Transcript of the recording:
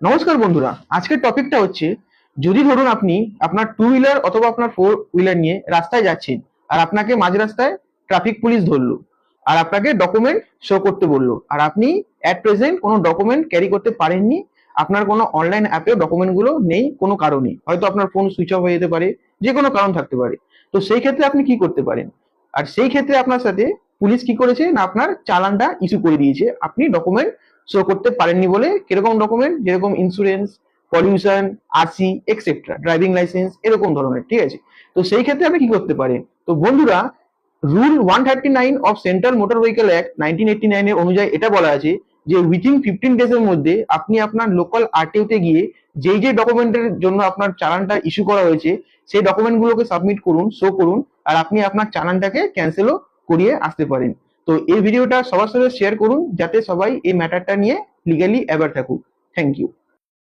নমস্কার বন্ধুরা, আজকের টপিকটা হচ্ছে যদি ধরুন আপনি আপনার টু হুইলার অথবা আপনার ফোর হুইলার নিয়ে রাস্তায় যাচ্ছেন আর আপনাকে মাঝ রাস্তায় ট্রাফিক পুলিশ ধরলো আর আপনাকে ডকুমেন্ট শো করতে বললো আর আপনি অ্যাট প্রেজেন্ট কোনো ডকুমেন্ট ক্যারি করতে পারেননি, আপনার কোনো অনলাইন অ্যাপেও ডকুমেন্টগুলো নেই কোনো কারণে, হয়তো আপনার ফোন সুইচ অফ হয়ে যেতে পারে, যে কোনো কারণ থাকতে পারে। তো সেই ক্ষেত্রে আপনি কি করতে পারেন? আর সেই ক্ষেত্রে আপনার সাথে পুলিশ কি করেছে না আপনার চালানটা ইস্যু করে দিয়েছে, আপনি ডকুমেন্ট শো করতে পারেননি বলে। কিরকম ডকুমেন্ট? যেরকম insurance, pollution, RC etcetera, driving licence, এরকম ধরনের, ঠিক আছে? তো সেই ক্ষেত্রে আপনি কি করতে পারেন? তো বন্ধুরা, rule 139 of central motor vehicle act 1989 এর অনুযায়ী এটা বলা আছে যে উইথিন 15 ডেজ এর মধ্যে আপনি আপনার লোকাল আরটিও তে গিয়ে যেই যে ডকুমেন্টের জন্য আপনার চালানটা ইস্যু করা হয়েছে সেই ডকুমেন্ট গুলোকে সাবমিট করুন, শো করুন, আর আপনি আপনার চালানটাকে ক্যান্সেলও করিয়ে আসতে পারেন। তো এই ভিডিওটা সবার সাথে শেয়ার করুন যাতে সবাই এই ম্যাটারটা নিয়ে লিগালি অ্যাওয়্যার থাকুক। Thank you.